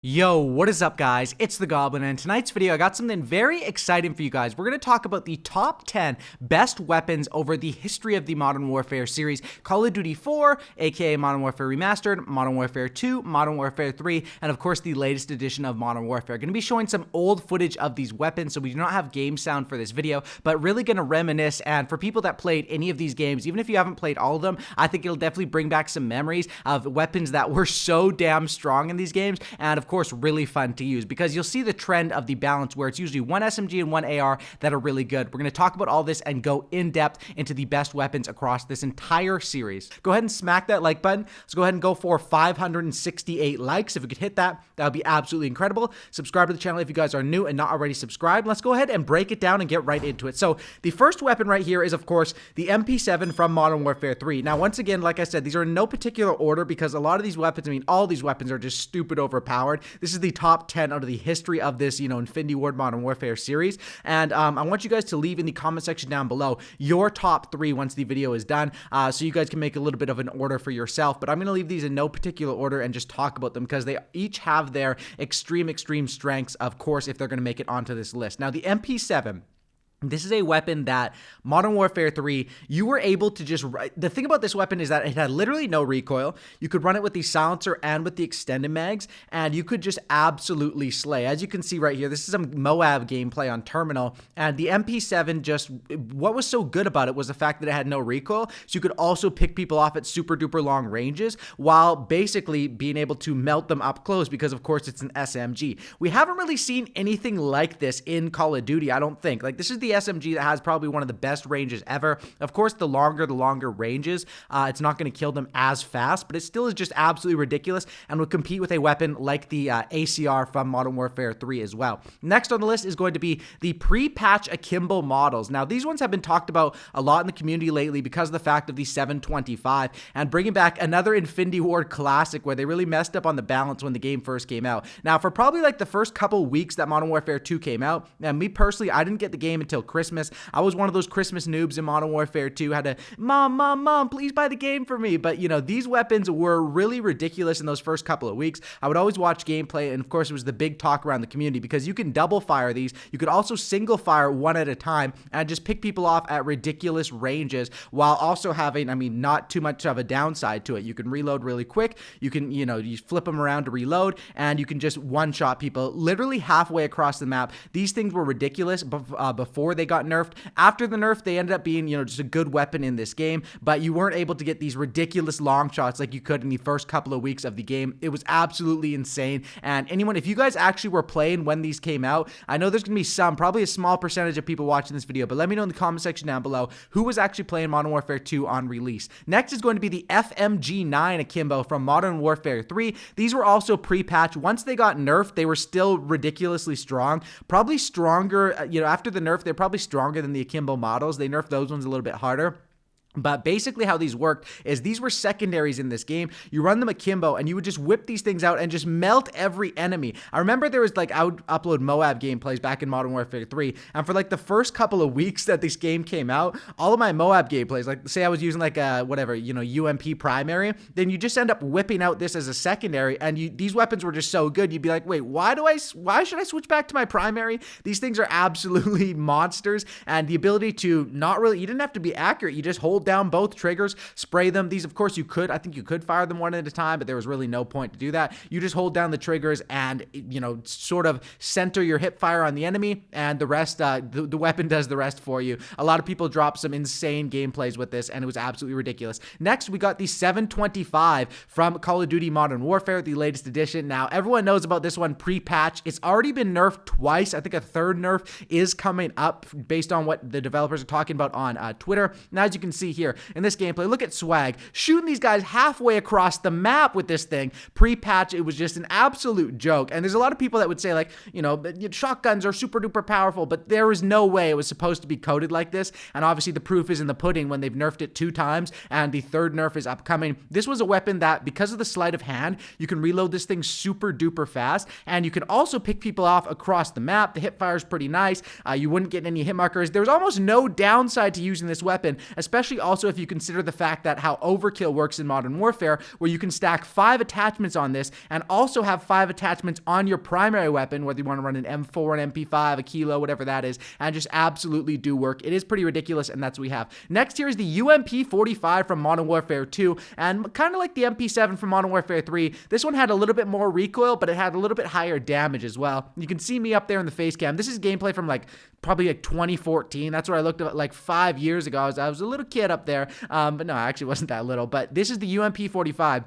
Yo, what is up guys? It's the Goblin, and in tonight's video I got something very exciting for you guys. We're going to talk about the top 10 best weapons over the history of the Modern Warfare series. Call of Duty 4, aka Modern Warfare Remastered, Modern Warfare 2, Modern Warfare 3, and of course the latest edition of Modern Warfare. Going to be showing some old footage of these weapons, so we do not have game sound for this video, but really going to reminisce. And for people that played any of these games, even if you haven't played all of them, I think it'll definitely bring back some memories of weapons that were so damn strong in these games, and of course really fun to use, because you'll see the trend of the balance where it's usually one SMG and one AR that are really good. We're going to talk about all this and go in depth into the best weapons across this entire series. Go ahead and smack that like button. Let's go ahead and go for 568 likes. If we could hit that, that would be absolutely incredible. Subscribe to the channel if you guys are new and not already subscribed. Let's go ahead and break it down and get right into it. So the first weapon right here is of course the MP7 from Modern Warfare 3. Now once again, like I said, these are in no particular order because a lot of these weapons, I mean all these weapons are just stupid overpowered. This is the top 10 out of the history of this, Infinity Ward Modern Warfare series. And I want you guys to leave in the comment section down below your top 3 once the video is done, so you guys can make a little bit of an order for yourself. But I'm going to leave these in no particular order and just talk about them because they each have their extreme strengths, of course, if they're going to make it onto this list. Now, the MP7. This is a weapon that Modern Warfare 3, you were able to just, the thing about this weapon is that it had literally no recoil. You could run it with the silencer and with the extended mags, and you could just absolutely slay. As you can see right here, this is some Moab gameplay on Terminal, and the MP7 just, what was so good about it was the fact that it had no recoil, so you could also pick people off at super duper long ranges, while basically being able to melt them up close, because of course it's an SMG. We haven't really seen anything like this in Call of Duty, I don't think. Like, this is the SMG that has probably one of the best ranges ever. Of course, the longer ranges, it's not going to kill them as fast, but it still is just absolutely ridiculous and would compete with a weapon like the ACR from Modern Warfare 3 as well. Next on the list is going to be the pre-patch akimbo models. Now, these ones have been talked about a lot in the community lately because of the fact of the 725 and bringing back another Infinity Ward classic where they really messed up on the balance when the game first came out. Now, for probably like the first couple weeks that Modern Warfare 2 came out, and me personally, I didn't get the game until Christmas. I was one of those Christmas noobs in Modern Warfare 2, had to, mom, please buy the game for me. But, these weapons were really ridiculous in those first couple of weeks. I would always watch gameplay, and of course, it was the big talk around the community because you can double fire these. You could also single fire one at a time and just pick people off at ridiculous ranges while also having, not too much of a downside to it. You can reload really quick. You can, you flip them around to reload, and you can just one-shot people literally halfway across the map. These things were ridiculous before they got nerfed. After the nerf, they ended up being, just a good weapon in this game, but you weren't able to get these ridiculous long shots like you could in the first couple of weeks of the game. It was absolutely insane. And anyone, if you guys actually were playing when these came out, I know there's going to be probably a small percentage of people watching this video, but let me know in the comment section down below who was actually playing Modern Warfare 2 on release. Next is going to be the FMG9 akimbo from Modern Warfare 3. These were also pre-patched. Once they got nerfed, they were still ridiculously strong. Probably stronger, after the nerf, they're probably stronger than the akimbo models. They nerfed those ones a little bit harder. But basically how these worked is these were secondaries in this game. You run them akimbo and you would just whip these things out and just melt every enemy. I remember there was I would upload Moab gameplays back in Modern Warfare 3, and for the first couple of weeks that this game came out, all of my Moab gameplays, say I was using UMP primary, then you just end up whipping out this as a secondary, and these weapons were just so good, you'd be like, wait, why should I switch back to my primary? These things are absolutely monsters, and the ability to you didn't have to be accurate, you just hold down both triggers, spray them. These, of course, I think you could fire them one at a time, but there was really no point to do that. You just hold down the triggers and, sort of center your hip fire on the enemy, and the rest, the weapon does the rest for you. A lot of people dropped some insane gameplays with this, and it was absolutely ridiculous. Next, we got the 725 from Call of Duty Modern Warfare, the latest edition. Now, everyone knows about this one pre-patch. It's already been nerfed twice. I think a third nerf is coming up based on what the developers are talking about on Twitter. Now, as you can see here in this gameplay, look at Swag shooting these guys halfway across the map with this thing. Pre-patch, it was just an absolute joke. And there's a lot of people that would say shotguns are super duper powerful, but there was no way it was supposed to be coded like this. And obviously the proof is in the pudding when they've nerfed it 2 times and the third nerf is upcoming. This was a weapon that, because of the sleight of hand, you can reload this thing super duper fast, and you can also pick people off across the map. The hip fire is pretty nice. You wouldn't get any hit markers. There's almost no downside to using this weapon, especially especially also if you consider the fact that how overkill works in Modern Warfare, where you can stack 5 attachments on this and also have 5 attachments on your primary weapon, whether you want to run an M4, an MP5, a Kilo, whatever that is, and just absolutely do work. It is pretty ridiculous, and that's what we have. Next here is the UMP45 from Modern Warfare 2, and kind of like the MP7 from Modern Warfare 3, this one had a little bit more recoil, but it had a little bit higher damage as well. You can see me up there in the face cam. This is gameplay from probably 2014. That's where I looked at 5 years ago. I was a little kid up there, but no, I actually wasn't that little. But this is the UMP45.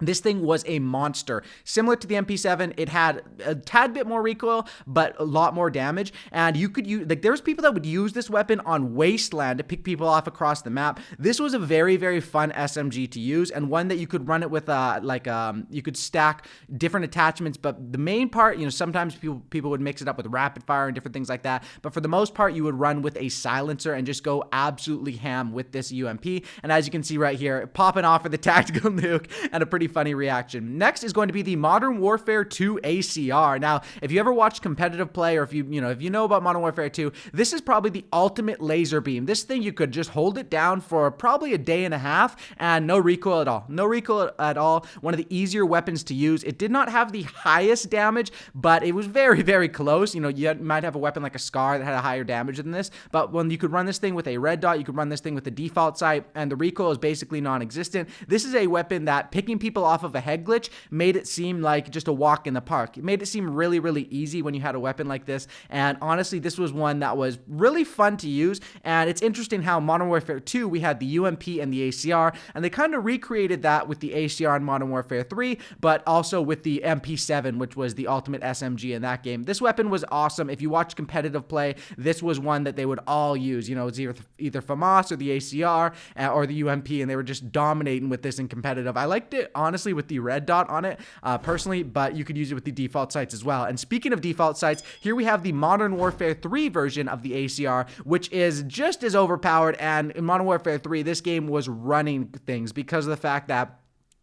This thing was a monster. Similar to the MP7, it had a tad bit more recoil, but a lot more damage. And you could use, there's people that would use this weapon on Wasteland to pick people off across the map. This was a very, very fun SMG to use, and one that you could run it with, you could stack different attachments. But the main part, sometimes people would mix it up with rapid fire and different things like that. But for the most part, you would run with a silencer and just go absolutely ham with this UMP. And as you can see right here, popping off with the tactical nuke and a pretty funny reaction. Next is going to be the Modern Warfare 2 ACR. Now, if you ever watched competitive play, or if you know about Modern Warfare 2, this is probably the ultimate laser beam. This thing, you could just hold it down for probably a day and a half and no recoil at all. No recoil at all. One of the easier weapons to use. It did not have the highest damage, but it was very, very close. You might have a weapon like a Scar that had a higher damage than this, but when you could run this thing with a red dot, you could run this thing with the default sight, and the recoil is basically non-existent. This is a weapon that picking people off of a head glitch made it seem like just a walk in the park. It made it seem really, really easy when you had a weapon like this, and honestly, this was one that was really fun to use. And it's interesting how Modern Warfare 2, we had the UMP and the ACR, and they kind of recreated that with the ACR in Modern Warfare 3, but also with the MP7, which was the ultimate SMG in that game. This weapon was awesome. If you watch competitive play, this was one that they would all use. It's either FAMAS or the ACR or the UMP, and they were just dominating with this in competitive. I liked it, honestly, with the red dot on it personally, but you could use it with the default sights as well. And speaking of default sights, here we have the Modern Warfare 3 version of the ACR, which is just as overpowered. And in Modern Warfare 3, this game was running things because of the fact that,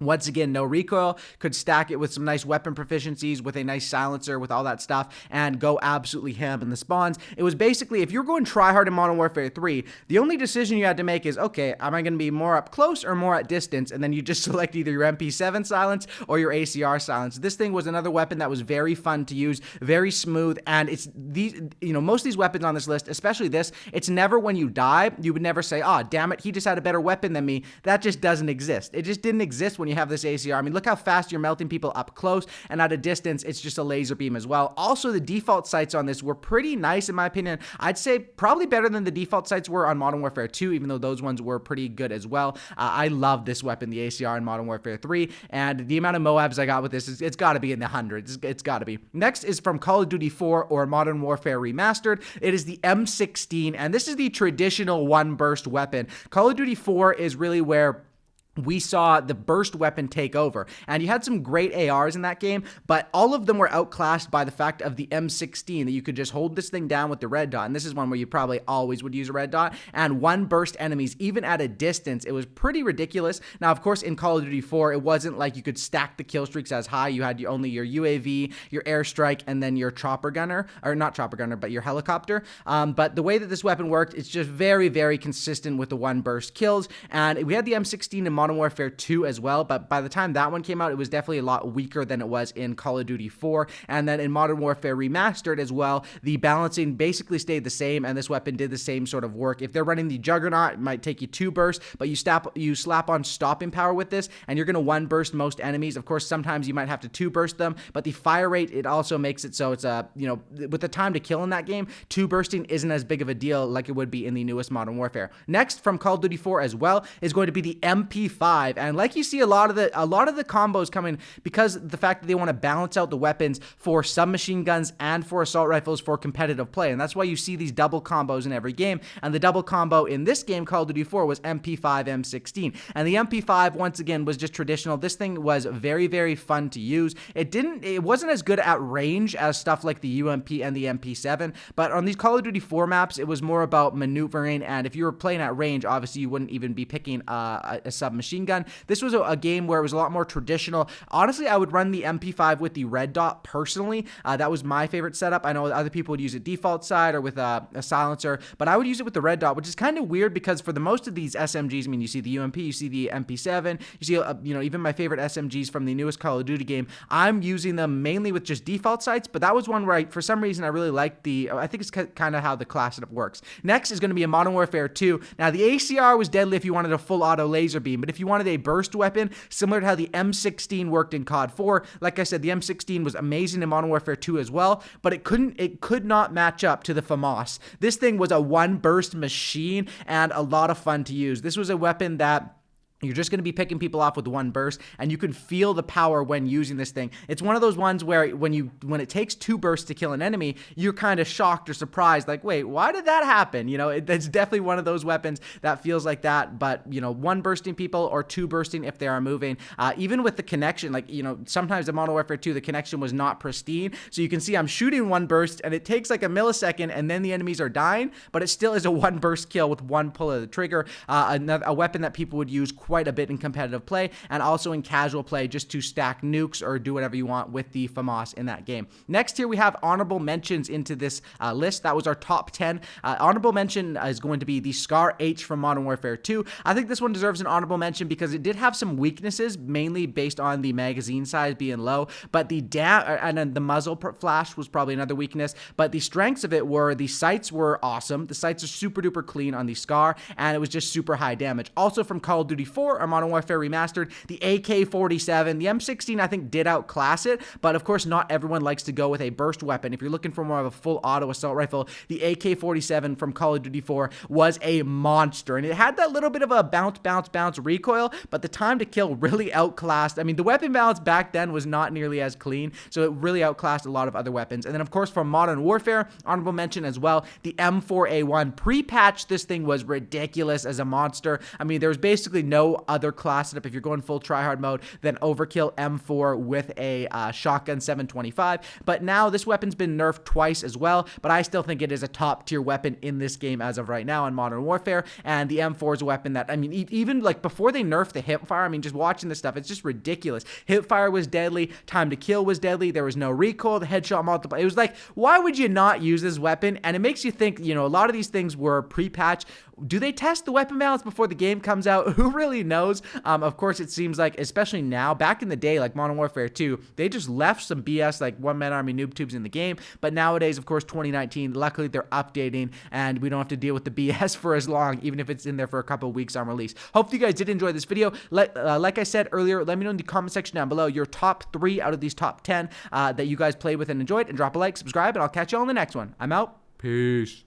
once again, no recoil, could stack it with some nice weapon proficiencies, with a nice silencer, with all that stuff, and go absolutely ham in the spawns. It was basically, if you're going try hard in Modern Warfare 3, the only decision you had to make is, okay, am I going to be more up close or more at distance? And then you just select either your MP7 silence or your ACR silence. This thing was another weapon that was very fun to use, very smooth, and it's these, most of these weapons on this list, especially this, it's never when you die, you would never say, oh, damn it, he just had a better weapon than me. That just doesn't exist. It just didn't exist when you have this ACR. I mean, look how fast you're melting people up close, and at a distance, it's just a laser beam as well. Also, the default sights on this were pretty nice, in my opinion. I'd say probably better than the default sights were on Modern Warfare 2, even though those ones were pretty good as well. I love this weapon, the ACR in Modern Warfare 3, and the amount of Moabs I got with this, it's got to be in the hundreds. It's got to be. Next is from Call of Duty 4 or Modern Warfare Remastered. It is the M16, and this is the traditional one-burst weapon. Call of Duty 4 is really where we saw the burst weapon take over, and you had some great ARs in that game, but all of them were outclassed by the fact of the M16, that you could just hold this thing down with the red dot, and this is one where you probably always would use a red dot, and one burst enemies, even at a distance. It was pretty ridiculous. Now, of course, in Call of Duty 4, it wasn't like you could stack the kill streaks as high. You had only your UAV, your airstrike, and then your chopper gunner, or not chopper gunner, but your helicopter. But the way that this weapon worked, it's just very, very consistent with the one burst kills, and we had the M16 in Modern Warfare 2 as well, but by the time that one came out, it was definitely a lot weaker than it was in Call of Duty 4. And then in Modern Warfare Remastered as well, the balancing basically stayed the same, and this weapon did the same sort of work. If they're running the Juggernaut, it might take you 2 bursts, but you slap on stopping power with this, and you're going to 1 burst most enemies. Of course, sometimes you might have to 2 burst them, but the fire rate, it also makes it so it's with the time to kill in that game, 2 bursting isn't as big of a deal like it would be in the newest Modern Warfare. Next, from Call of Duty 4 as well, is going to be the MP5. And like you see a lot of the combos coming because the fact that they want to balance out the weapons for submachine guns and for assault rifles for competitive play. And that's why you see these double combos in every game. And the double combo in this game, Call of Duty 4, was MP5, M16. And the MP5, once again, was just traditional. This thing was very, very fun to use. It wasn't as good at range as stuff like the UMP and the MP7, but on these Call of Duty 4 maps, it was more about maneuvering. And if you were playing at range, obviously you wouldn't even be picking a submachine machine gun. This was a game where it was a lot more traditional. Honestly, I would run the MP5 with the red dot personally. That was my favorite setup. I know other people would use it default side or with a silencer, but I would use it with the red dot, which is kind of weird because for the most of these SMGs, I mean, you see the UMP, you see the MP7, you see, even my favorite SMGs from the newest Call of Duty game, I'm using them mainly with just default sights, but that was one where for some reason, I really liked I think it's kind of how the class setup works. Next is going to be a Modern Warfare 2. Now, the ACR was deadly if you wanted a full auto laser beam, but if you wanted a burst weapon, similar to how the M16 worked in COD 4, like I said, the M16 was amazing in Modern Warfare 2 as well, but it could not match up to the FAMAS. This thing was a one burst machine and a lot of fun to use. This was a weapon that you're just going to be picking people off with one burst, and you can feel the power when using this thing. It's one of those ones where when it takes two bursts to kill an enemy, you're kind of shocked or surprised, like, wait, why did that happen? It's definitely one of those weapons that feels like that, but, one bursting people or two bursting if they are moving. Even with the connection, sometimes in Modern Warfare 2, the connection was not pristine, so you can see I'm shooting one burst, and it takes like a millisecond, and then the enemies are dying, but it still is a one burst kill with one pull of the trigger. A weapon that people would use quite a bit in competitive play and also in casual play just to stack nukes or do whatever you want with the FAMAS in that game. Next here we have honorable mentions into this list. That was our top 10. Honorable mention is going to be the Scar H from Modern Warfare 2. I think this one deserves an honorable mention because it did have some weaknesses, mainly based on the magazine size being low, but and then the muzzle flash was probably another weakness, but the strengths of it were the sights were awesome. The sights are super duper clean on the Scar, and it was just super high damage. Also from Call of Duty 4 or Modern Warfare Remastered, the AK-47, the M16 I think did outclass it, but of course not everyone likes to go with a burst weapon. If you're looking for more of a full auto assault rifle, the AK-47 from Call of Duty 4 was a monster, and it had that little bit of a bounce recoil, but the time to kill really outclassed. I mean, the weapon balance back then was not nearly as clean, so it really outclassed a lot of other weapons. And then of course from Modern Warfare, honorable mention as well, the M4A1 pre-patch. This thing was ridiculous as a monster. I mean, there was basically no other class setup if you're going full tryhard mode than overkill M4 with a shotgun 725. But now this weapon's been nerfed twice as well, but I still think it is a top tier weapon in this game as of right now in Modern Warfare. And the M4 is a weapon that, I mean, even like before they nerfed the hipfire, I mean, just watching this stuff, it's just ridiculous. Hipfire was deadly, time to kill was deadly, there was no recoil, the headshot multiplier. It was like, why would you not use this weapon? And it makes you think, a lot of these things were pre-patch. Do they test the weapon balance before the game comes out? Who really knows? Of course, it seems like, especially now, back in the day, like Modern Warfare 2, they just left some BS, like one-man army noob tubes in the game. But nowadays, of course, 2019, luckily they're updating, and we don't have to deal with the BS for as long, even if it's in there for a couple of weeks on release. Hopefully you guys did enjoy this video. Like I said earlier, let me know in the comment section down below your top 3 out of these top 10 that you guys played with and enjoyed, and drop a like, subscribe, and I'll catch you all in the next one. I'm out. Peace.